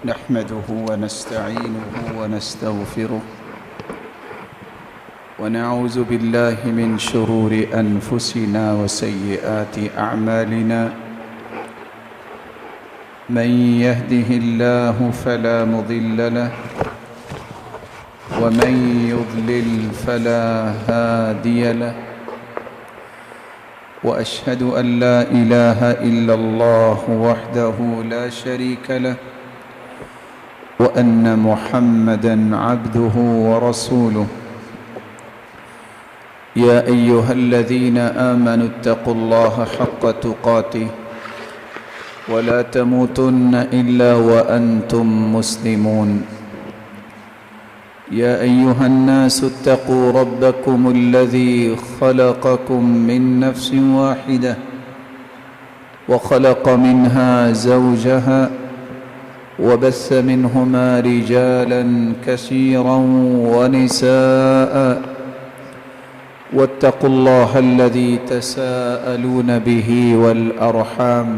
نحمده ونستعينه ونستغفره ونعوذ بالله من شرور أنفسنا وسيئات أعمالنا من يهده الله فلا مضل له ومن يضلل فلا هادي له وأشهد أن لا إله إلا الله وحده لا شريك له وأن محمدًا عبده ورسوله يا أيها الذين آمنوا اتقوا الله حق تقاته ولا تموتن إلا وأنتم مسلمون يا أيها الناس اتقوا ربكم الذي خلقكم من نفس واحدة وخلق منها زوجها وبث منهما رجالا كثيرا ونساء واتقوا الله الذي تساءلون به والأرحام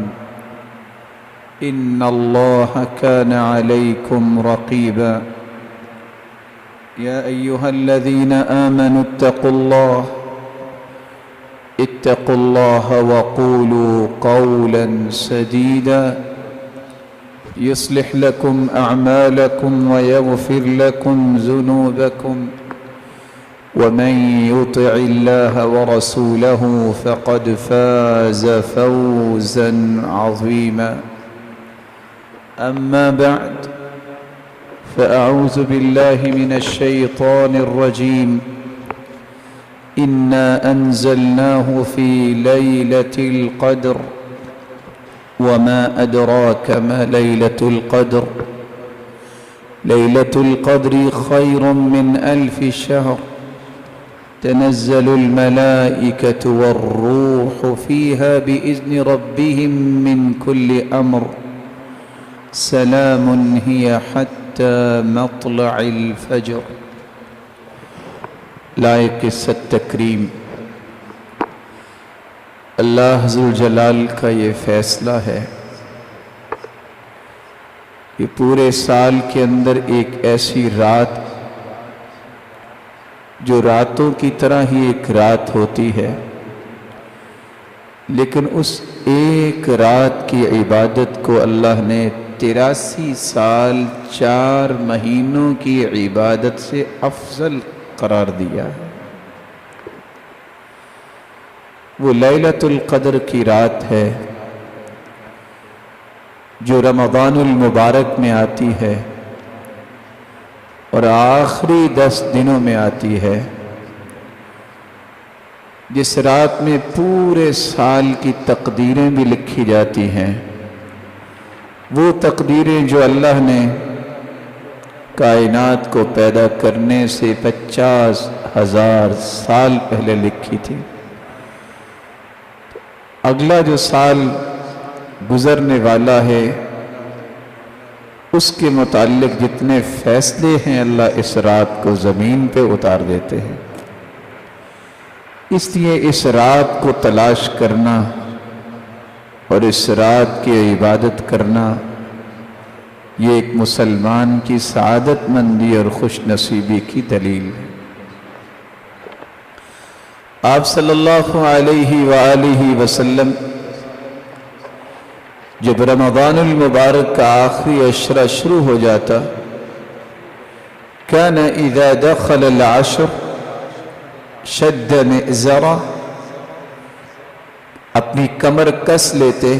إن الله كان عليكم رقيبا يا أيها الذين آمنوا اتقوا الله وقولوا قولا سديدا يصلح لكم أعمالكم ويغفر لكم ذنوبكم ومن يطع الله ورسوله فقد فاز فوزا عظيما أما بعد فأعوذ بالله من الشيطان الرجيم إنا أنزلناه في ليلة القدر وما أدراك ما ليلة القدر ليلة القدر خير من 1000 شهر تنزل الملائكة والروح فيها بإذن ربهم من كل أمر سلام هي حتى مطلع الفجر لائق ست تکریم اللہ ذوالجلال کا یہ فیصلہ ہے کہ پورے سال کے اندر ایک ایسی رات جو راتوں کی طرح ہی ایک رات ہوتی ہے لیکن اس ایک رات کی عبادت کو اللہ نے 83 سال 4 مہینوں کی عبادت سے افضل قرار دیا ہے۔ وہ لیلۃ القدر کی رات ہے جو رمضان المبارک میں آتی ہے اور آخری 10 دنوں میں آتی ہے، جس رات میں پورے سال کی تقدیریں بھی لکھی جاتی ہیں، وہ تقدیریں جو اللہ نے کائنات کو پیدا کرنے سے 50,000 سال پہلے لکھی تھی۔ اگلا جو سال گزرنے والا ہے اس کے متعلق جتنے فیصلے ہیں اللہ اس رات کو زمین پہ اتار دیتے ہیں، اس لیے اس رات کو تلاش کرنا اور اس رات کی عبادت کرنا یہ ایک مسلمان کی سعادت مندی اور خوش نصیبی کی دلیل ہے۔ آپ صلی اللہ علیہ وآلہ وسلم جب رمضان المبارک کا آخری عشرہ شروع ہو جاتا، كان اذا دخل العشر شد مئزرہ، اپنی کمر کس لیتے،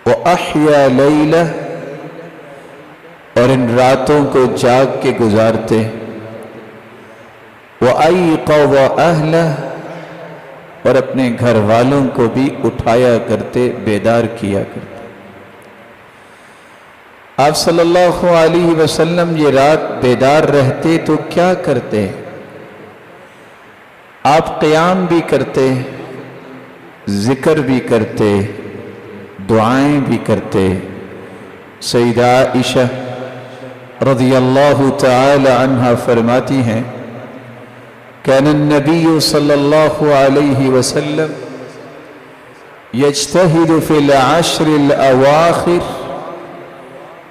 وَأَحْيَا لَيْلَةً، اور ان راتوں کو جاگ کے گزارتے، وَأَيْقَظَ أَهْلَهُ، اور اپنے گھر والوں کو بھی اٹھایا کرتے، بیدار کیا کرتے۔ آپ صلی اللہ علیہ وسلم یہ رات بیدار رہتے تو کیا کرتے؟ آپ قیام بھی کرتے، ذکر بھی کرتے، دعائیں بھی کرتے۔ سیدہ عائشہ رضی اللہ تعالی عنہا فرماتی ہیں، كان النبي صلى الله عليه وسلم يجتهد في العشر الأواخر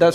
10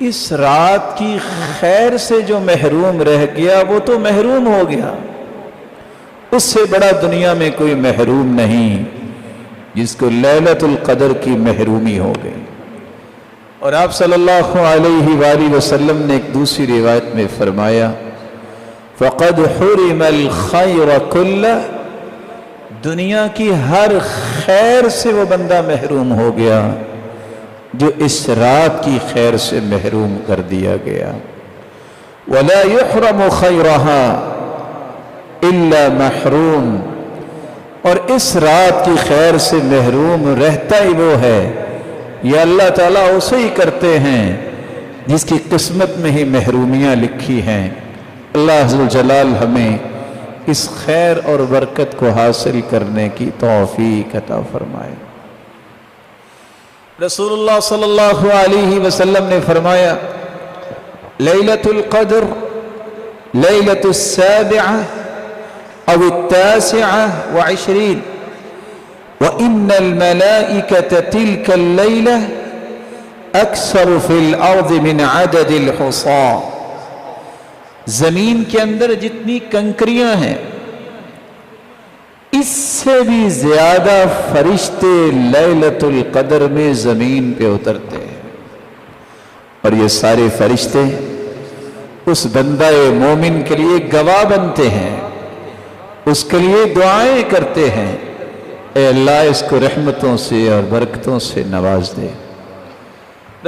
اس رات کی خیر سے جو محروم رہ گیا وہ تو محروم ہو گیا، اس سے بڑا دنیا میں کوئی محروم نہیں جس کو لیلۃ القدر کی محرومی ہو گئی۔ اور آپ صلی اللہ علیہ وآلہ وسلم نے ایک دوسری روایت میں فرمایا فَقَدْ حُرِمَ الْخَيْرَ كُلَّهُ، دنیا کی ہر خیر سے وہ بندہ محروم ہو گیا جو اس رات کی خیر سے محروم کر دیا گیا۔ وَلَا يُحْرَمُ خَيْرَهَا إِلَّا مَحْرُوم، اور اس رات کی خیر سے محروم رہتا ہی وہ ہے، یہ اللہ تعالیٰ اسے ہی کرتے ہیں جس کی قسمت میں ہی محرومیاں لکھی ہیں۔ اللہ عز و جلال ہمیں اس خیر اور برکت کو حاصل کرنے کی توفیق عطا فرمائے۔ رسول اللہ صلی اللہ علیہ وسلم نے فرمایا لیلۃ القدر لیلۃ السابعہ او التاسعہ وعشرین وَإِنَّ الْمَلَائِكَةَ تِلْكَ اللَّيْلَةَ أَكْثَرُ فِي الْأَرْضِ مِنْ عَدَدِ الْحُصَاةِ، زمین کے اندر جتنی کنکریاں ہیں اس سے بھی زیادہ فرشتے لیلۃ القدر میں زمین پہ اترتے ہیں، اور یہ سارے فرشتے اس بندہ مومن کے لیے گواہ بنتے ہیں، اس کے لیے دعائیں کرتے ہیں، اے اللہ اس کو رحمتوں سے اور برکتوں سے نواز دے۔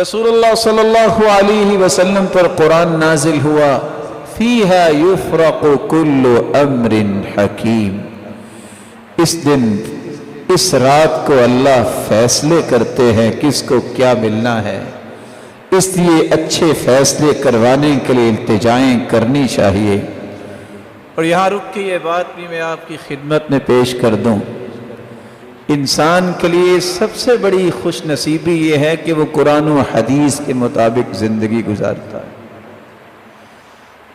رسول اللہ صلی اللہ علیہ وسلم پر قرآن نازل ہوا فیہا یفرق کل امر حکیم، اس دن اس رات کو اللہ فیصلے کرتے ہیں کس کو کیا ملنا ہے، اس لیے اچھے فیصلے کروانے کے لیے التجائیں کرنی چاہیے۔ اور یہاں رک کے یہ بات بھی میں آپ کی خدمت میں پیش کر دوں، انسان کے لیے سب سے بڑی خوش نصیبی یہ ہے کہ وہ قرآن و حدیث کے مطابق زندگی گزارتا ہے،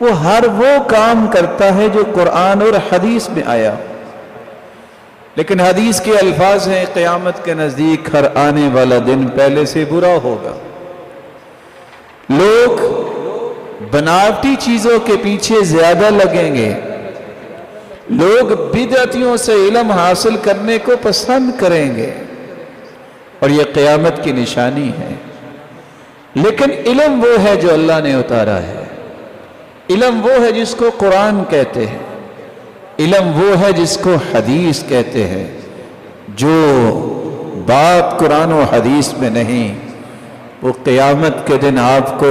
وہ ہر وہ کام کرتا ہے جو قرآن اور حدیث میں آیا۔ لیکن حدیث کے الفاظ ہیں قیامت کے نزدیک ہر آنے والا دن پہلے سے برا ہوگا، لوگ بناوٹی چیزوں کے پیچھے زیادہ لگیں گے، لوگ بدعتیوں سے علم حاصل کرنے کو پسند کریں گے، اور یہ قیامت کی نشانی ہے۔ لیکن علم وہ ہے جو اللہ نے اتارا ہے، علم وہ ہے جس کو قرآن کہتے ہیں، علم وہ ہے جس کو حدیث کہتے ہیں، جو بات قرآن و حدیث میں نہیں وہ قیامت کے دن آپ کو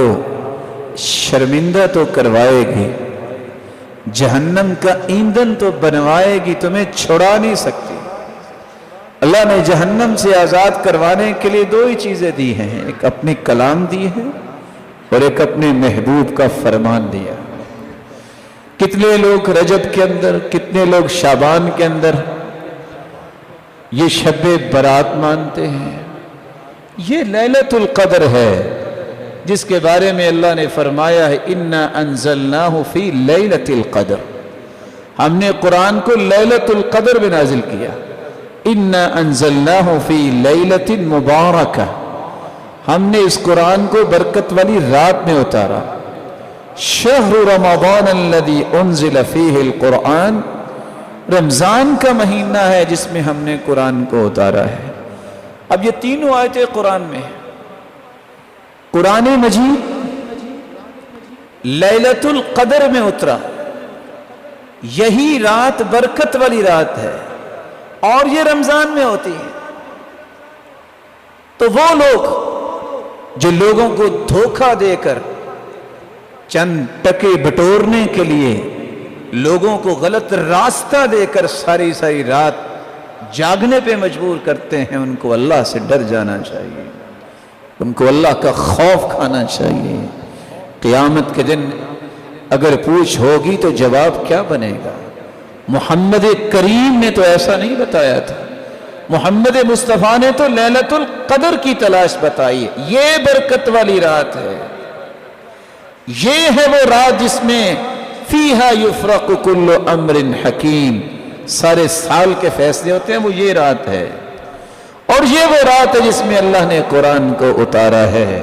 شرمندہ تو کروائے گی، جہنم کا ایندھن تو بنوائے گی، تمہیں چھڑا نہیں سکتی۔ اللہ نے جہنم سے آزاد کروانے کے لیے دو ہی چیزیں دی ہیں، ایک اپنی کلام دی ہے اور ایک اپنے محبوب کا فرمان دیا۔ کتنے لوگ رجب کے اندر، کتنے لوگ شعبان کے اندر یہ شب برات مانتے ہیں، یہ لیلۃ القدر ہے جس کے بارے میں اللہ نے فرمایا ہے اِنَّا أَنزَلْنَاهُ فِي لَيْلَةِ الْقَدْرِ، ہم نے قرآن کو لیلۃ القدر میں نازل کیا۔ اِنَّا أَنزَلْنَاهُ فِي لَيْلَةٍ مُبَارَكَةٍ، ہم نے اس قرآن کو برکت والی رات میں اتارا۔ شہر رمضان الذي انزل فيه القرآن، رمضان کا مہینہ ہے جس میں ہم نے قرآن کو اتارا ہے۔ اب یہ تینوں آیتیں قرآن میں ہیں۔ قرآن مجید لیلۃ القدر میں اترا، یہی رات برکت والی رات ہے، اور یہ رمضان میں ہوتی ہے۔ تو وہ لوگ جو لوگوں کو دھوکہ دے کر چند ٹکے بٹورنے کے لیے لوگوں کو غلط راستہ دے کر ساری ساری رات جاگنے پہ مجبور کرتے ہیں، ان کو اللہ سے ڈر جانا چاہیے، ان کو اللہ کا خوف کھانا چاہیے۔ قیامت کے دن اگر پوچھ ہوگی تو جواب کیا بنے گا؟ محمد کریم نے تو ایسا نہیں بتایا تھا، محمد مصطفیٰ نے تو لیلۃ القدر کی تلاش بتائی، یہ برکت والی رات ہے، یہ ہے وہ رات جس میں فیہا یفرق کل امر حکیم، سارے سال کے فیصلے ہوتے ہیں، وہ یہ رات ہے، اور یہ وہ رات ہے جس میں اللہ نے قرآن کو اتارا ہے۔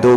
2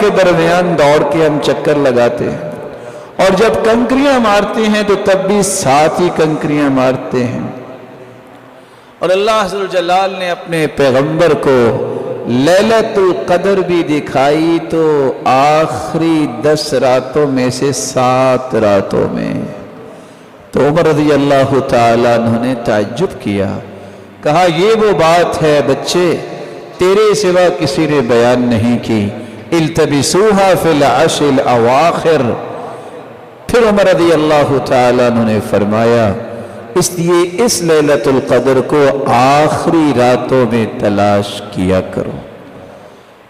کے درمیان دوڑ کے ہم چکر لگاتے ہیں، اور جب کنکریاں مارتے ہیں تو تب بھی ساتھ ہی کنکریاں مارتے ہیں۔ اور اللہ عز و جلال نے اپنے پیغمبر کو لیلۃ القدر بھی دکھائی تو آخری 10 راتوں میں سے 7 راتوں میں۔ تو عمر رضی اللہ تعالیٰ عنہ نے تعجب کیا، کہا یہ وہ بات ہے بچے تیرے سوا کسی نے بیان نہیں کی، التبسوها فی العشر الاواخر۔ پھر عمر رضی اللہ تعالیٰ عنہ نے فرمایا اس لیے اس لیلۃ القدر کو آخری راتوں میں تلاش کیا کرو۔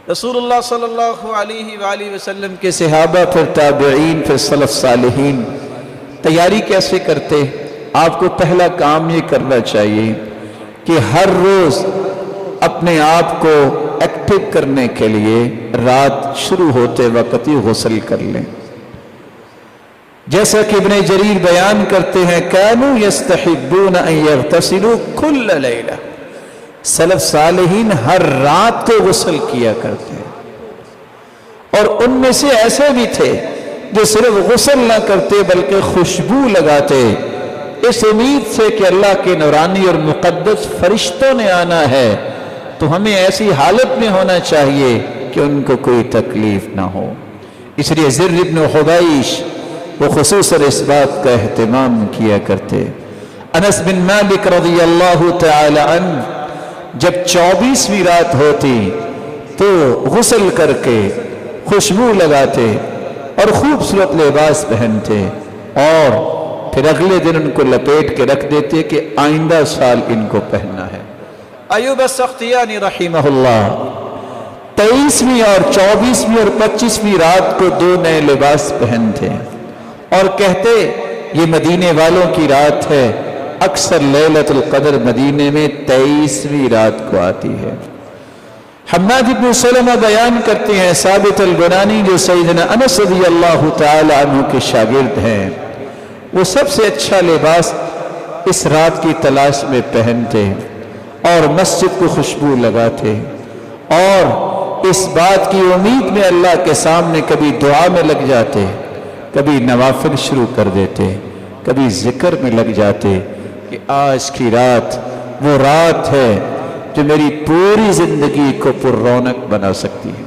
رسول اللہ صلی اللہ علیہ وآلہ وسلم کے صحابہ، پھر تابعین، پھر سلف صالحین تیاری کیسے کرتے؟ آپ کو پہلا کام یہ کرنا چاہیے کہ ہر روز اپنے آپ کو ایکٹیو کرنے کے لیے رات شروع ہوتے وقت ہی غسل کر لیں۔ جیسا کہ ابن جریر بیان کرتے ہیں کانوا یستحبون ان یغتسلوا کل لیلہ، سلف صالحین ہر رات کو غسل کیا کرتے ہیں، اور ان میں سے ایسے بھی تھے جو صرف غسل نہ کرتے بلکہ خوشبو لگاتے، اس امید سے کہ اللہ کے نورانی اور مقدس فرشتوں نے آنا ہے تو ہمیں ایسی حالت میں ہونا چاہیے کہ ان کو کوئی تکلیف نہ ہو۔ اس لیے زر بن حبیش وہ خصوصاً اس بات کا اہتمام کیا کرتے۔ انس بن مالک رضی اللہ تعالی عنہ جب 24ویں رات ہوتی تو غسل کر کے خوشبو لگاتے اور خوبصورت لباس پہنتے، اور پھر اگلے دن ان کو لپیٹ کے رکھ دیتے کہ آئندہ سال ان کو پہننا ہے۔ ایوب السختیانی رحمہ اللہ 23ویں اور 24ویں اور 25ویں رات کو 2 نئے لباس پہنتے اور کہتے یہ مدینے والوں کی رات ہے، اکثر لیلۃ القدر مدینے میں 23ویں رات کو آتی ہے۔ حماد بن سلمہ بیان کرتے ہیں، ثابت البنانی جو سیدنا انس رضی اللہ تعالی عنہ کے شاگرد ہیں، وہ سب سے اچھا لباس اس رات کی تلاش میں پہنتے اور مسجد کو خوشبو لگاتے، اور اس بات کی امید میں اللہ کے سامنے کبھی دعا میں لگ جاتے، کبھی نوافل شروع کر دیتے، کبھی ذکر میں لگ جاتے کہ آج کی رات وہ رات ہے جو میری پوری زندگی کو پر رونق بنا سکتی ہے۔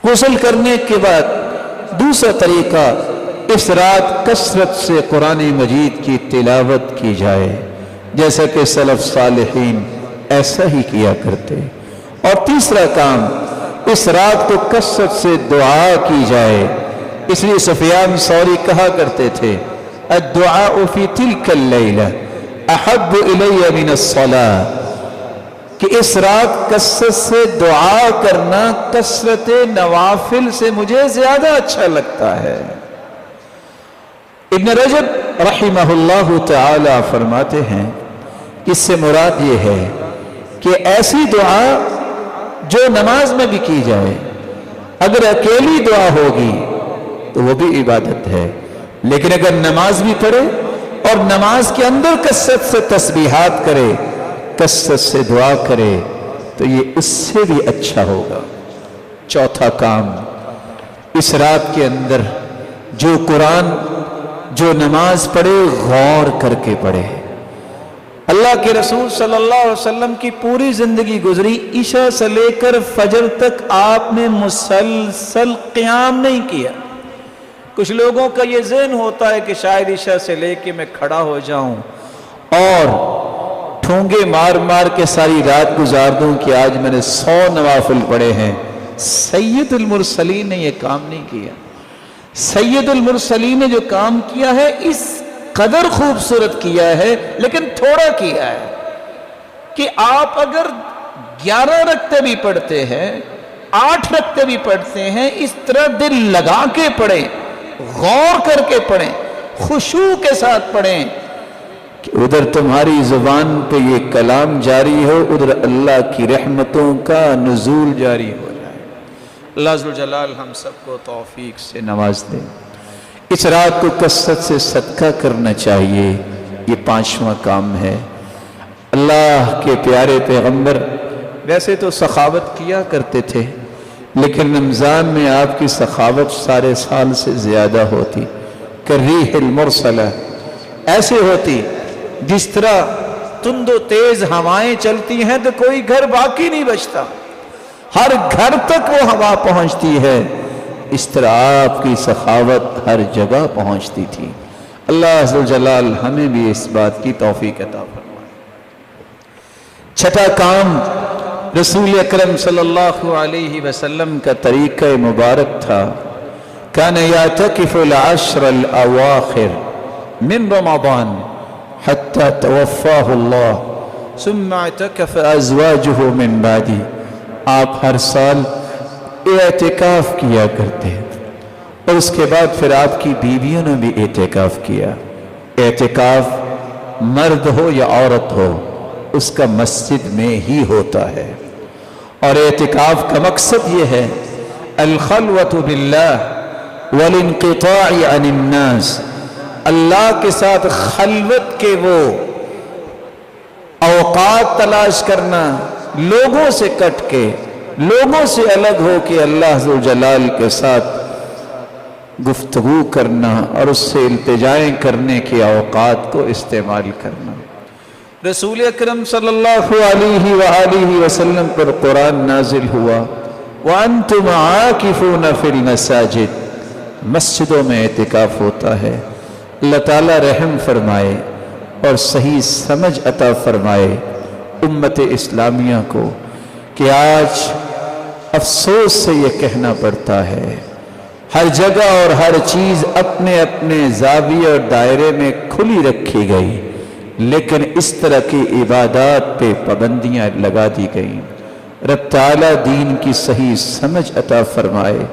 غسل کرنے کے بعد دوسرا طریقہ، اس رات کثرت سے قرآن مجید کی تلاوت کی جائے، جیسا کہ سلف صالحین ایسا ہی کیا کرتے۔ اور تیسرا کام، اس رات کو کثرت سے دعا کی جائے، اس لیے سفیان ثوری کہا کرتے تھے الدعاء فی تلک اللیلہ احب الی من الصلاۃ، کہ اس رات کثرت سے دعا کرنا کثرت نوافل سے مجھے زیادہ اچھا لگتا ہے۔ ابن رجب رحمہ اللہ تعالی فرماتے ہیں اس سے مراد یہ ہے کہ ایسی دعا جو نماز میں بھی کی جائے، اگر اکیلی دعا ہوگی تو وہ بھی عبادت ہے، لیکن اگر نماز بھی پڑھے اور نماز کے اندر کثرت سے تسبیحات کرے، کثرت سے دعا کرے، تو یہ اس سے بھی اچھا ہوگا۔ چوتھا کام، اس رات کے اندر جو قرآن، جو نماز پڑھے غور کر کے پڑھے۔ اللہ کے رسول صلی اللہ علیہ وسلم کی پوری زندگی گزری، عشاء سے لے کر فجر تک آپ نے مسلسل قیام نہیں کیا۔ کچھ لوگوں کا یہ ذہن ہوتا ہے کہ شاید عشاء سے لے کے میں کھڑا ہو جاؤں اور ٹھونگے مار مار کے ساری رات گزار دوں کہ آج میں نے 100 نوافل پڑھے ہیں۔ سید المرسلین نے یہ کام نہیں کیا۔ سید المرسلین نے جو کام کیا ہے اس قدر خوبصورت کیا ہے، لیکن تھوڑا کیا ہے کہ آپ اگر 11 رکعتیں بھی پڑھتے ہیں، 8 رکعتیں بھی پڑھتے ہیں، اس طرح دل لگا کے پڑھیں، غور کر کے پڑھیں، خشوع کے ساتھ پڑھیں کہ ادھر تمہاری زبان پہ یہ کلام جاری ہو، ادھر اللہ کی رحمتوں کا نزول جاری ہو جائے۔ اللہ عز و جلال ہم سب کو توفیق سے نواز دے۔ اس رات کو کثرت سے صدقہ کرنا چاہیے، یہ 5واں کام ہے۔ اللہ کے پیارے پیغمبر ویسے تو سخاوت کیا کرتے تھے، لیکن رمضان میں آپ کی سخاوت سارے سال سے زیادہ ہوتی، کریح المرسلہ، ایسے ہوتی جس طرح تند و تیز ہوائیں چلتی ہیں تو کوئی گھر باقی نہیں بچتا، ہر گھر تک وہ ہوا پہنچتی ہے، اس طرح آپ کی سخاوت ہر جگہ پہنچتی تھی۔ اللہ عز و جلال ہمیں بھی اس بات کی توفیق عطا فرمائے۔ چھٹا کام رسول اکرم صلی اللہ علیہ وسلم کا طریقہ مبارک تھا، کان یعتکف العشر الاواخر من رمضان حتی توفاہ اللہ ثم اعتکف ازواجہ من بعدی۔ آپ ہر سال اعتکاف کیا کرتے ہیں اور اس کے بعد پھر آپ کی بیویوں نے بھی اعتکاف کیا۔ اعتکاف مرد ہو یا عورت ہو، اس کا مسجد میں ہی ہوتا ہے، اور اعتکاف کا مقصد یہ ہے الخلوۃ باللہ والانقطاع عن الناس، اللہ کے ساتھ خلوت کے وہ اوقات تلاش کرنا، لوگوں سے کٹ کے، لوگوں سے الگ ہو کے اللہ ذو جلال کے ساتھ گفتگو کرنا اور اس سے التجائیں کرنے کے اوقات کو استعمال کرنا۔ رسول اکرم صلی اللہ علیہ وآلہ وسلم پر قرآن نازل ہوا وَأَنْتُمْ عَاكِفُونَ فِي الْمَسَاجِدِ، مسجدوں میں اعتکاف ہوتا ہے۔ اللہ تعالیٰ رحم فرمائے اور صحیح سمجھ عطا فرمائے امت اسلامیہ کو کہ آج افسوس سے یہ کہنا پڑتا ہے ہر جگہ اور ہر چیز اپنے اپنے زاویے اور دائرے میں کھلی رکھی گئی، لیکن اس طرح کی عبادات پہ پابندیاں لگا دی گئیں۔ رب تعالیٰ دین کی صحیح سمجھ عطا فرمائے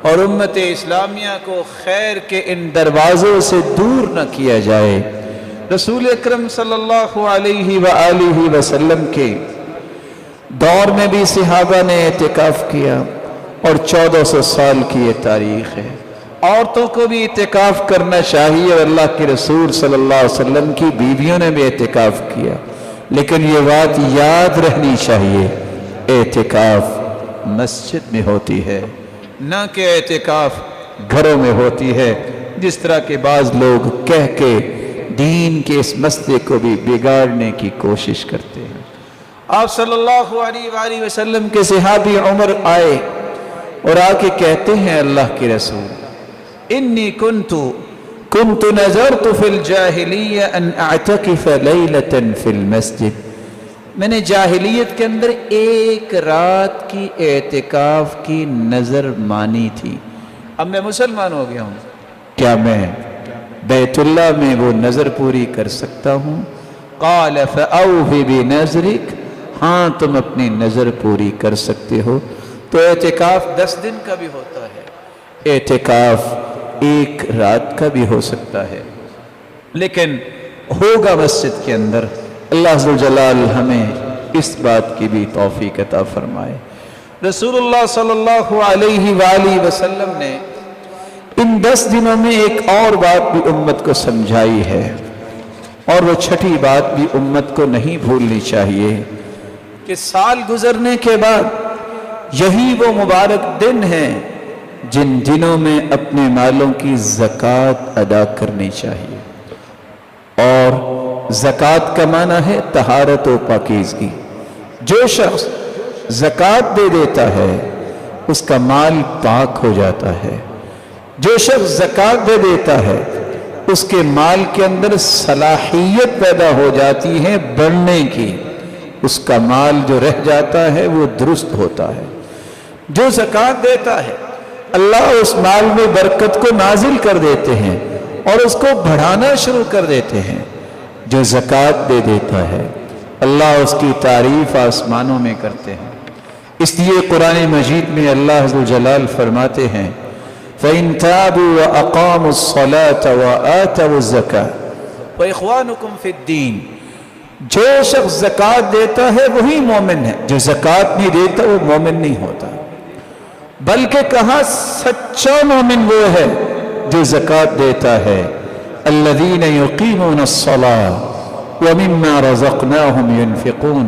اور امت اسلامیہ کو خیر کے ان دروازوں سے دور نہ کیا جائے۔ رسول اکرم صلی اللہ علیہ وآلہ وسلم کے دور میں بھی صحابہ نے اعتکاف کیا اور 1400 سال کی یہ تاریخ ہے۔ عورتوں کو بھی اعتکاف کرنا چاہیے اور اللہ کے رسول صلی اللہ علیہ وسلم کی بیویوں نے بھی اعتکاف کیا، لیکن یہ بات یاد رہنی چاہیے اعتکاف مسجد میں ہوتی ہے، نہ کہ اعتکاف گھروں میں ہوتی ہے، جس طرح کے بعض لوگ کہہ کے دین کے اس مسئلے کو بھی بگاڑنے کی کوشش کرتے ہیں۔ آپ صلی اللہ علیہ وآلہ وسلم کے صحابی عمر آئے اور آ کے کہتے ہیں اللہ کے رسول انی کنت نظرت فی الجاہلیہ ان اعتکف لیلۃ فی المسجد، میں نے جاہلیت کے اندر ایک رات کی اعتکاف کی نظر مانی تھی، اب میں مسلمان ہو گیا ہوں، کیا میں بیت اللہ میں وہ نظر پوری کر سکتا ہوں؟ قال فأوف بنظرک، ہاں تم اپنی نظر پوری کر سکتے ہو۔ تو اعتکاف 10 دن کا بھی ہوتا ہے، اعتکاف ایک رات کا بھی ہو سکتا ہے، لیکن ہوگا مسجد کے اندر۔ اللہ عز و جلال ہمیں اس بات کی بھی توفیق عطا فرمائے۔ رسول اللہ صلی اللہ علیہ وآلہ وسلم نے ان 10 دنوں میں ایک اور بات بھی امت کو سمجھائی ہے، اور وہ چھٹی بات بھی امت کو نہیں بھولنی چاہیے کہ سال گزرنے کے بعد یہی وہ مبارک دن ہیں جن دنوں میں اپنے مالوں کی زکوٰۃ ادا کرنی چاہیے، اور زکوٰۃ کا معنی ہے طہارت و پاکیزگی۔ جو شخص زکوٰۃ دے دیتا ہے اس کا مال پاک ہو جاتا ہے، جو شخص زکوٰۃ دے دیتا ہے اس کے مال کے اندر صلاحیت پیدا ہو جاتی ہے بڑھنے کی، اس کا مال جو رہ جاتا ہے وہ درست ہوتا ہے۔ جو زکوٰۃ دیتا ہے اللہ اس مال میں برکت کو نازل کر دیتے ہیں اور اس کو بڑھانا شروع کر دیتے ہیں۔ جو زکوٰۃ دے دیتا ہے اللہ اس کی تعریف آسمانوں میں کرتے ہیں۔ اس لیے قرآن مجید میں اللہ عز و جلال فرماتے ہیں فَإِن تَابُوا وَأَقَامُوا الصَّلَاةَ وَآتَوُا الزَّكَاةَ وَإِخْوَانُكُمْ فِي الدِّينِ، جو شخص زکوٰۃ دیتا ہے وہی مومن ہے، جو زکوٰۃ نہیں دیتا وہ مومن نہیں ہوتا۔ بلکہ کہا سچا مومن وہ ہے جو زکوٰۃ دیتا ہے، الَّذِينَ يُقِيمُونَ الصَّلَاةَ وَمِمَّا رَزَقْنَاهُمْ يُنْفِقُونَ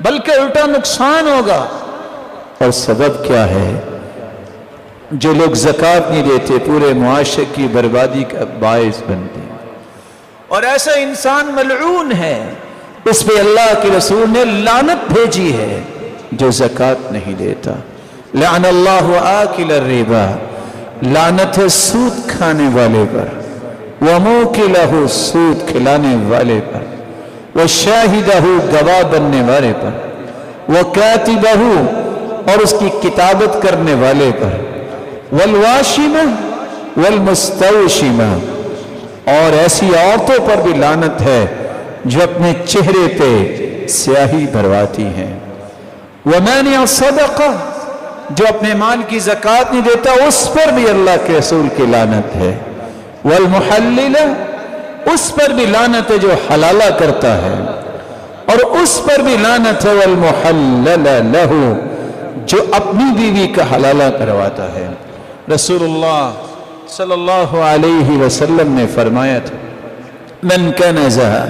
بلکہ الٹا نقصان ہوگا۔ اور سبب کیا ہے؟ جو لوگ زکوٰۃ نہیں دیتے پورے معاشرے کی بربادی کا باعث بنتے ہیں، اور ایسا انسان ملعون ہے، اس پہ اللہ کے رسول نے لعنت بھیجی ہے جو زکوٰۃ نہیں دیتا۔ لعن اللہ آکل الربا، لعنت ہے سود کھانے والے پر، وموکلہ، سود کھلانے والے پر، وشاہدہ، گواہ بننے والے پر، وکاتبہ، اور اس کی کتابت کرنے والے پر، والواشمہ والمستوشمہ، اور ایسی عورتوں پر بھی لعنت ہے جو اپنے چہرے پہ سیاہی بھرواتی ہیں۔ ومانع صدقہ، جو اپنے مال کی زکوٰۃ نہیں دیتا اس پر بھی اللہ کے رسول کی لعنت ہے۔ والمحللہ، اس پر بھی لعنت ہے جو حلالہ کرتا ہے، اور اس پر بھی لعنت ہے والمحلل لہ، جو اپنی بیوی کا حلالہ کرواتا ہے۔ رسول اللہ صلی اللہ علیہ وسلم نے فرمایا تھا من کنزہ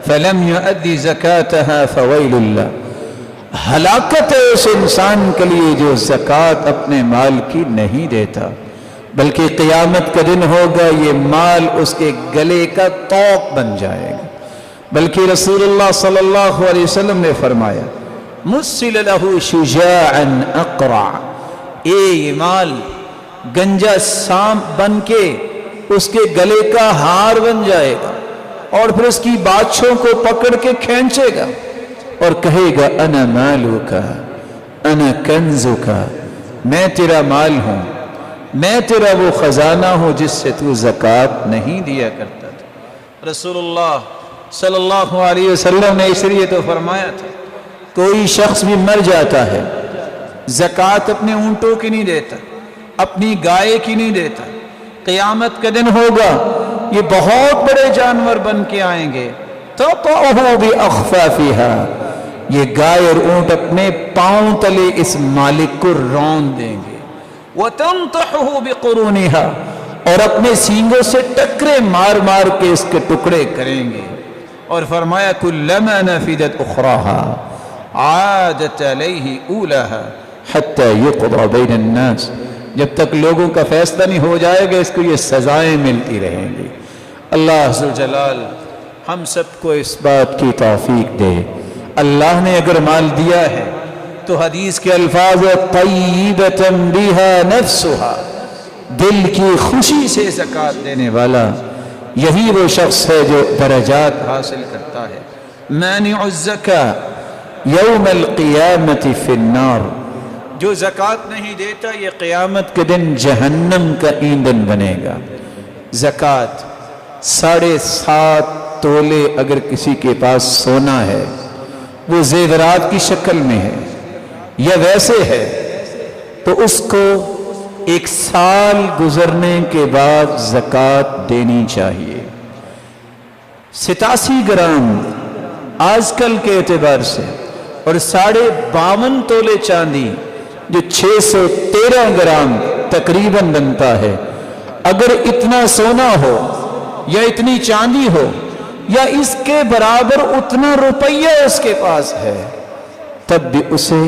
فلم یؤدی زکاتها فویل اللہ، ہلاکت ہے اس انسان کے لیے جو زکوٰۃ اپنے مال کی نہیں دیتا، بلکہ قیامت کا دن ہوگا یہ مال اس کے گلے کا طوق بن جائے گا۔ بلکہ رسول اللہ صلی اللہ علیہ وسلم نے فرمایا مُسِّلَ لَهُ شُجَاعًا اقرع، یہ مال گنجا سانپ بن کے اس کے گلے کا ہار بن جائے گا، اور پھر اس کی باچھوں کو پکڑ کے کھینچے گا اور کہے گا انا مالوکا انا کنزوکا، میں تیرا مال ہوں، میں تیرا وہ خزانہ ہوں جس سے تو زکوٰۃ نہیں دیا کرتا تھا۔ رسول اللہ صلی اللہ علیہ وسلم نے اس لیے تو فرمایا تھا کوئی شخص بھی مر جاتا ہے، زکوٰۃ اپنے اونٹوں کی نہیں دیتا، اپنی گائے کی نہیں دیتا، قیامت کا دن ہوگا یہ بہت بڑے جانور بن کے آئیں گے، تَطَعُهُ بِأَخْفَافِهَا، یہ گائے اور اونٹ اپنے پاؤں تلے اس مالک کو رون دیں گے، وَتَنْطَحُهُ بِقُرُونِهَا، اور اپنے سینگوں سے ٹکرے مار مار کے اس کے ٹکڑے کریں گے۔ اور فرمایا كُلَّمَا نَفِدَتْ أُخْرَاهَا عَادَتْ عَلَيْهِ أُولَاهَا حَتَّى يُقْضَى بَيْنَ النَّاسِ، جب تک لوگوں کا فیصلہ نہیں ہو جائے گا اس کو یہ سزائیں ملتی رہیں گی۔ اللہ ذوالجلال ہم سب کو اس بات کی توفیق دے۔ اللہ نے اگر مال دیا ہے تو حدیث کے الفاظ طیبۃ بہا نفسہا، دل کی خوشی سے زکوٰۃ دینے والا یہی وہ شخص ہے جو درجات حاصل کرتا ہے۔ مانع الزکاة یوم القیامت فی النار، جو زکوٰۃ نہیں دیتا یہ قیامت کے دن جہنم کا ایندھن بنے گا۔ زکوٰۃ 7.5 تولے اگر کسی کے پاس سونا ہے، وہ زیورات کی شکل میں ہے یا ویسے ہے، تو اس کو 1 سال گزرنے کے بعد زکوٰۃ دینی چاہیے۔ 87 گرام آج کل کے اعتبار سے، اور 52.5 تولے چاندی جو 613 گرام تقریباً بنتا ہے، اگر اتنا سونا ہو یا اتنی چاندی ہو یا اس کے برابر اتنا روپیہ اس کے پاس ہے، تب بھی اسے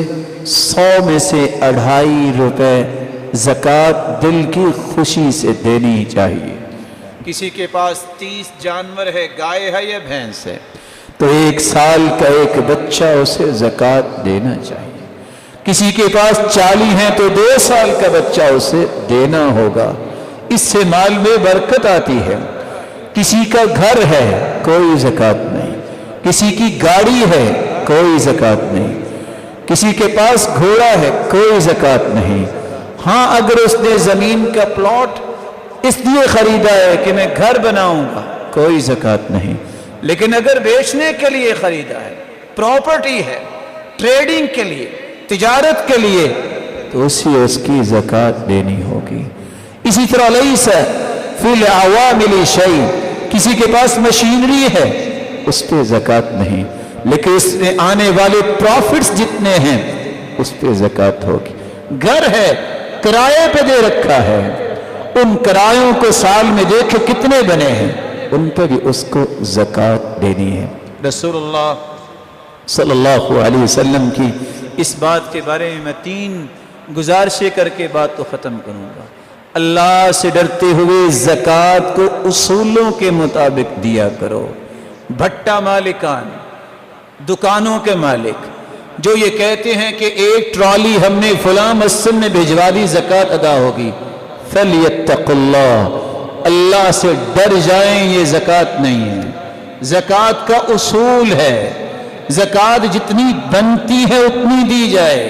100 میں سے 2.5 روپے زکوٰۃ دل کی خوشی سے دینی چاہیے۔ کسی کے پاس 30 جانور ہے، گائے ہے یا بھینس ہے، تو 1 سال کا ایک بچہ اسے زکوٰۃ دینا چاہیے۔ کسی کے پاس 40 ہیں تو 2 سال کا بچہ اسے دینا ہوگا، اس سے مال میں برکت آتی ہے۔ کسی کا گھر ہے کوئی زکوٰۃ نہیں، کسی کی گاڑی ہے کوئی زکوٰۃ نہیں، کسی کے پاس گھوڑا ہے کوئی زکوٰۃ نہیں۔ ہاں اگر اس نے زمین کا پلاٹ اس لیے خریدا ہے کہ میں گھر بناؤں گا، کوئی زکوٰۃ نہیں۔ لیکن اگر بیچنے کے لیے خریدا ہے، پراپرٹی ہے، ٹریڈنگ کے لیے، تجارت کے لیے، تو اس کی زکوٰۃ دینی ہوگی۔ اسی طرح لیس فی العوامل شیء، کسی کے پاس مشینری ہے اس پہ زکوٰۃ نہیں، لیکن اس میں آنے والے پروفٹس جتنے ہیں اس پہ زکوٰۃ ہوگی۔ گھر ہے کرائے پہ دے رکھا ہے، ان کرایوں کو سال میں دیکھے کتنے بنے ہیں، ان پہ بھی اس کو زکوٰۃ دینی ہے۔ رسول اللہ صلی اللہ علیہ وسلم کی اس بات کے بارے میں 3 گزارشیں کر کے بات کو ختم کروں گا۔ اللہ سے ڈرتے ہوئے زکوٰۃ کو اصولوں کے مطابق دیا کرو۔ بھٹا مالکان، دکانوں کے مالک جو یہ کہتے ہیں کہ 1 ٹرالی ہم نے فلاں مسجد میں بھجوا دی زکوٰۃ ادا ہوگی، فَلْيَتَّقُ اللَّهَ، اللہ سے ڈر جائیں، یہ زکوٰۃ نہیں ہے۔ زکوٰۃ کا اصول ہے، زکوٰۃ جتنی بنتی ہے اتنی دی جائے۔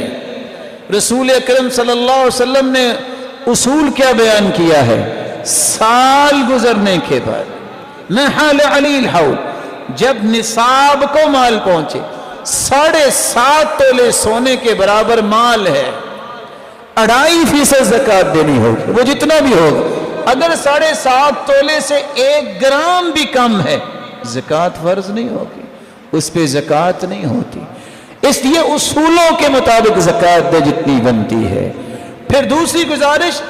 رسول اکرم صلی اللہ علیہ وسلم نے اصول کیا بیان کیا ہے؟ سال گزرنے کے بعد نحل علی الحول، جب نصاب کو مال پہنچے، 7.5 تولے سونے کے برابر مال ہے، 2.5% زکوٰۃ دینی ہوگی، وہ جتنا بھی ہوگا۔ اگر 7.5 تولے سے 1 گرام بھی کم ہے، زکوٰۃ فرض نہیں ہوگی، اس پہ زکوٰۃ نہیں ہوتی۔ اس لیے اصولوں کے مطابق زکوٰۃ دے جتنی بنتی ہے۔ پھر دوسری گزارش،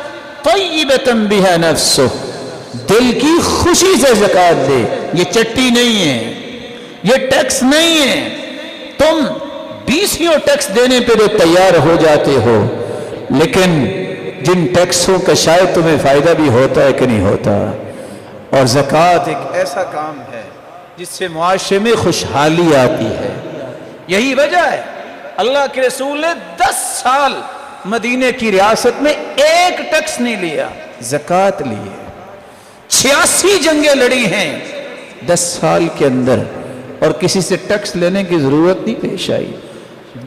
طیبۃ بہا نفسہ، دل کی خوشی سے زکوٰۃ دے۔ یہ چٹی نہیں ہے، یہ ٹیکس نہیں ہے، تم 20 ٹیکس دینے پہ تو تیار ہو جاتے ہو، لیکن جن ٹیکسوں کا شاید تمہیں فائدہ بھی ہوتا ہے کہ نہیں ہوتا۔ اور زکوٰۃ ایک ایسا کام ہے جس سے معاشرے میں خوشحالی آتی ہے۔ یہی وجہ ہے اللہ کے رسول نے 10 سال مدینے کی ریاست میں 1 ٹیکس نہیں لیا، زکوٰۃ لی ہے۔ 86 جنگیں لڑی ہیں 10 سال کے اندر، اور کسی سے ٹیکس لینے کی ضرورت نہیں پیش آئی۔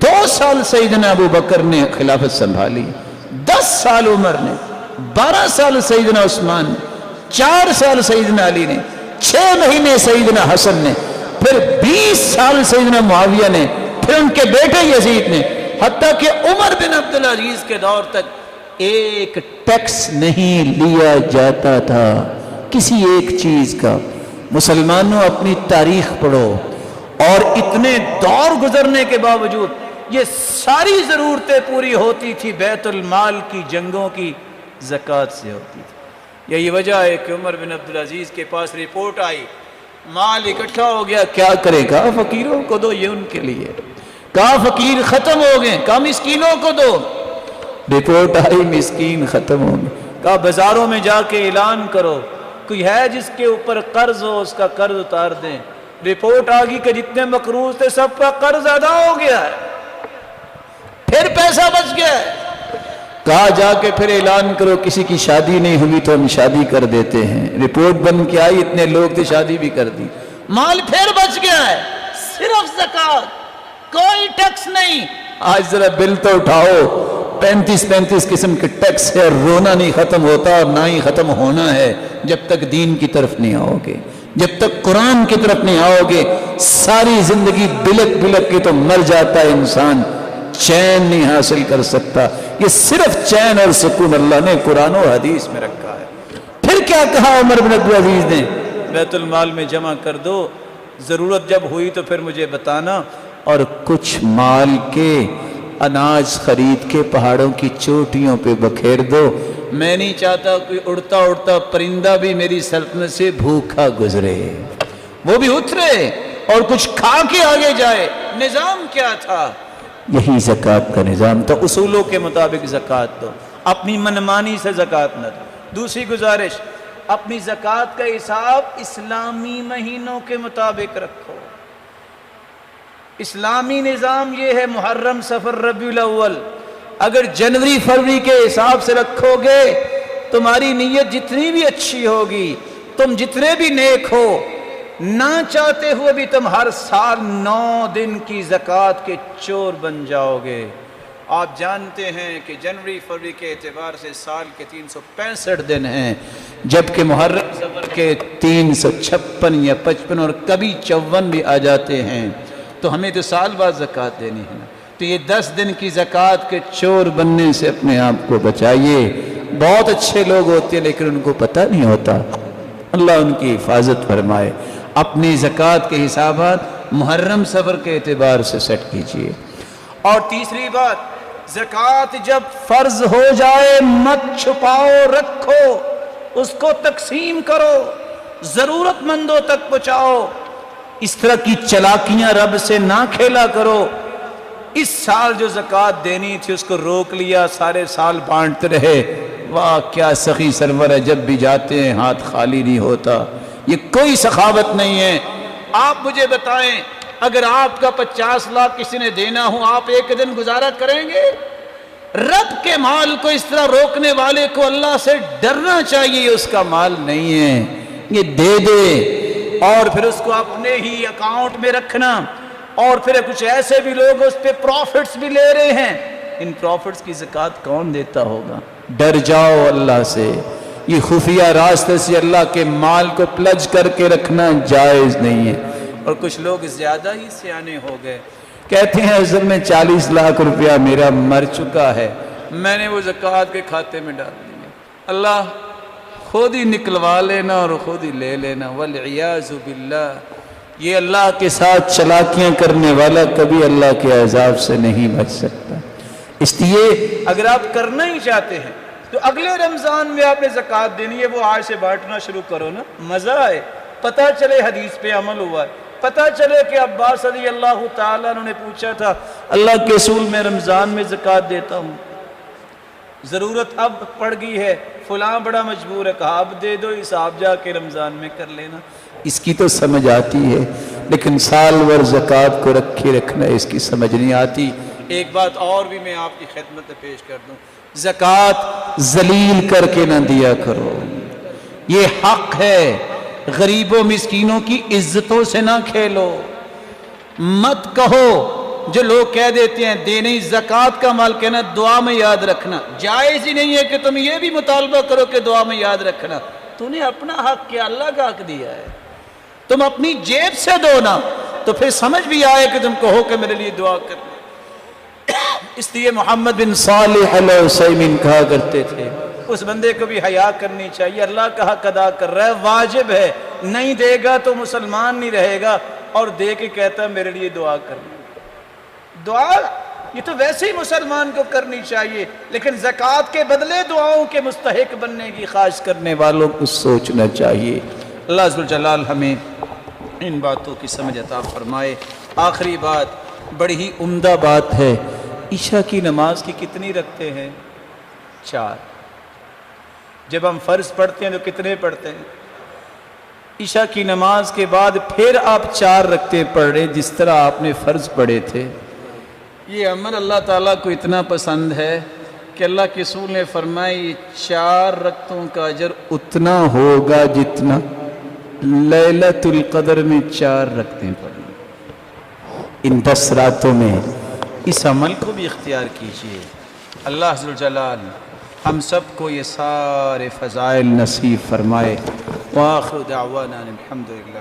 2 سال سیدنا ابو بکر نے خلافت سنبھالی، 10 سال عمر نے، 12 سال سیدنا عثمان نے، 4 سال سیدنا علی نے، 6 مہینے سیدنا حسن نے، پھر 20 سال سیدنا معاویہ نے، پھر ان کے بیٹے یزید نے، حتیٰ کہ عمر بن عبدالعزیز کے دور تک 1 ٹیکس نہیں لیا جاتا تھا کسی ایک چیز کا۔ مسلمانوں اپنی تاریخ پڑھو، اور اتنے دور گزرنے کے باوجود یہ ساری ضرورتیں پوری ہوتی تھی بیت المال کی، جنگوں کی زکوٰۃ سے ہوتی تھی۔ یہی وجہ ہے کہ عمر بن عبدالعزیز کے پاس رپورٹ آئی، مال اکٹھا ہو گیا، کیا کرے گا؟ فقیروں کو دو، یہ ان کے لیے۔ کہا فقیر ختم ہو گئے، کہا مسکینوں کو دو۔ رپورٹ آئی مسکین ختم ہو گئے، کہا بازاروں میں جا کے اعلان کرو، کوئی ہے جس کے اوپر قرض ہو اس کا قرض اتار دیں۔ رپورٹ آ گئی کہ جتنے مقروض تھے سب کا قرض ادا ہو گیا ہے، پھر پیسہ بچ گیا ہے۔ کہا جا کے پھر اعلان کرو، کسی کی شادی نہیں ہوئی تو ہم شادی کر دیتے ہیں۔ رپورٹ بن کے آئی، اتنے لوگ تھے، شادی بھی کر دی، مال پھر بچ گیا ہے، صرف زکوٰۃ، کوئی ٹیکس نہیں۔ آج ذرا بل تو اٹھاؤ، 35 قسم کے ٹیکس ہے، اور رونا نہیں ختم ہوتا اور نہ ہی ختم ہونا ہے جب تک دین کی طرف نہیں آؤ گے، جب تک قرآن کی طرف نہیں آؤ گے۔ ساری زندگی بلک بلک کے تو مر جاتا ہے انسان، چین نہیں حاصل کر سکتا۔ یہ صرف چین اور سکون اللہ نے قرآن و حدیث میں رکھا ہے۔ پھر کیا کہا عمر بن عبدالعزیز نے؟ بیت المال میں جمع کر دو، ضرورت جب ہوئی تو پھر مجھے بتانا، اور کچھ مال کے اناج خرید کے پہاڑوں کی چوٹیوں پہ بکھیر دو۔ میں نہیں چاہتا کوئی اڑتا اڑتا پرندہ بھی میری سلطنت سے بھوکا گزرے، وہ بھی اترے اور کچھ کھا کے آگے جائے۔ نظام کیا تھا؟ یہی زکوٰۃ کا نظام تھا۔ اصولوں کے مطابق زکوٰۃ دو، اپنی منمانی سے زکوٰۃ نہ دو۔ دوسری گزارش، اپنی زکوٰۃ کا حساب اسلامی مہینوں کے مطابق رکھو۔ اسلامی نظام یہ ہے محرم، صفر، ربیع الاول۔ اگر جنوری فروری کے حساب سے رکھو گے، تمہاری نیت جتنی بھی اچھی ہوگی، تم جتنے بھی نیک ہو، نہ چاہتے ہوئے بھی تم ہر سال 9 دن کی زکوٰۃ کے چور بن جاؤ گے۔ آپ جانتے ہیں کہ جنوری فروری کے اعتبار سے سال کے 365 دن ہیں، جبکہ محرم صفر کے 356 یا 55 اور کبھی 54 بھی آ جاتے ہیں، تو ہمیں تو سال بعد زکوٰۃ دینی ہے نا۔ تو یہ 10 دن کی زکوٰۃ کے چور بننے سے اپنے آپ کو بچائیے۔ بہت اچھے لوگ ہوتے ہیں لیکن ان کو پتہ نہیں ہوتا، اللہ ان کی حفاظت فرمائے۔ اپنی زکوٰۃ کے حسابات محرم صفر کے اعتبار سے سیٹ کیجئے۔ اور تیسری بات، زکوٰۃ جب فرض ہو جائے مت چھپاؤ، رکھو، اس کو تقسیم کرو، ضرورت مندوں تک پہنچاؤ۔ اس طرح کی چلاکیاں رب سے نہ کھیلا کرو۔ اس سال جو زکوٰۃ دینی تھی اس کو روک لیا، سارے سال بانٹتے رہے۔ واہ کیا سخی سرور ہے، جب بھی جاتے ہیں ہاتھ خالی نہیں ہوتا۔ یہ کوئی سخاوت نہیں ہے۔ آپ مجھے بتائیں، اگر آپ کا 50 لاکھ کسی نے دینا ہو، آپ ایک دن گزارا کریں گے؟ رب کے مال کو اس طرح روکنے والے کو اللہ سے ڈرنا چاہیے، یہ اس کا مال نہیں ہے، یہ دے دے اور پھر اس کو اپنے ہی اکاؤنٹ میں رکھنا۔ اور پھر کچھ ایسے بھی لوگ اس پہ پروفٹس بھی لے رہے ہیں، ان پروفٹس کی زکوٰۃ کون دیتا ہوگا؟ ڈر جاؤ اللہ سے۔ یہ خفیہ راستے سے اللہ کے مال کو پلج کر کے رکھنا جائز نہیں ہے۔ اور کچھ لوگ زیادہ ہی سیانے ہو گئے، کہتے ہیں اصل میں 40 لاکھ روپیہ میرا مر چکا ہے، میں نے وہ زکوٰۃ کے کھاتے میں ڈال دیا، اللہ خود ہی نکلوا لینا اور خود ہی لے لینا، والعیاذ باللہ۔ یہ اللہ کے ساتھ چلاکیاں کرنے والا کبھی اللہ کے عذاب سے نہیں بچ سکتا۔ اس لیے اگر آپ کرنا ہی چاہتے ہیں تو اگلے رمضان میں آپ نے زکوٰۃ دینی ہے، وہ آج سے بانٹنا شروع کرو نا، مزہ آئے، پتہ چلے حدیث پہ عمل ہوا ہے، پتہ چلے کہ عباس رضی اللہ تعالیٰ نے پوچھا تھا اللہ کے رسول میں رمضان میں زکوٰۃ دیتا ہوں، ضرورت اب پڑ گئی ہے، فلاں بڑا مجبور ہے، کہا اب دے دو، حساب جا کے رمضان میں کر لینا۔ اس کی تو سمجھ آتی ہے، لیکن سال بھر زکوٰۃ کو رکھے رکھنا اس کی سمجھ نہیں آتی۔ ایک بات اور بھی میں آپ کی خدمت میں پیش کر دوں، زکوٰۃ ذلیل کر کے نہ دیا کرو، یہ حق ہے۔ غریبوں مسکینوں کی عزتوں سے نہ کھیلو، مت کہو جو لوگ کہہ دیتے ہیں دے نہیں، زکوٰۃ کا مال کہنا دعا میں یاد رکھنا، جائز ہی نہیں ہے کہ تم یہ بھی مطالبہ کرو کہ دعا میں یاد رکھنا۔ تو نے اپنا حق کیا، اللہ کا حق دیا ہے، تم اپنی جیب سے دو نا، تو پھر سمجھ بھی آئے کہ تم کہو کہ میرے لیے دعا کرنا۔ اس لیے محمد بن صالح علیہ وسلم کہا کرتے تھے اس بندے کو بھی حیا کرنی چاہیے، اللہ کا حق ادا کر رہا ہے، واجب ہے، نہیں دے گا تو مسلمان نہیں رہے گا، اور دے کے کہتا ہے میرے لیے دعا کرنا۔ دعا یہ تو ویسے ہی مسلمان کو کرنی چاہیے، لیکن زکوٰۃ کے بدلے دعاؤں کے مستحق بننے کی خواہش کرنے والوں کو سوچنا چاہیے۔ اللہ ذوالجلال ہمیں ان باتوں کی سمجھ عطا فرمائے۔ آخری بات بڑی ہی عمدہ بات ہے، عشاء کی نماز کی کتنی رکھتے ہیں؟ 4۔ جب ہم فرض پڑھتے ہیں تو کتنے پڑھتے ہیں؟ عشاء کی نماز کے بعد پھر آپ 4 رکعتیں پڑھ رہے جس طرح آپ نے فرض پڑھے تھے۔ یہ عمل اللہ تعالیٰ کو اتنا پسند ہے کہ اللہ کے رسول نے فرمایا یہ 4 رکعتوں کا اجر اتنا ہوگا جتنا لیلۃ القدر میں 4 رکعتیں پڑھیں۔ ان 10 راتوں میں اس عمل کو بھی اختیار کیجیے۔ اللہ ذوالجلال ہم سب کو یہ سارے فضائل نصیب فرمائے۔ وآخر دعوانا الحمدللہ۔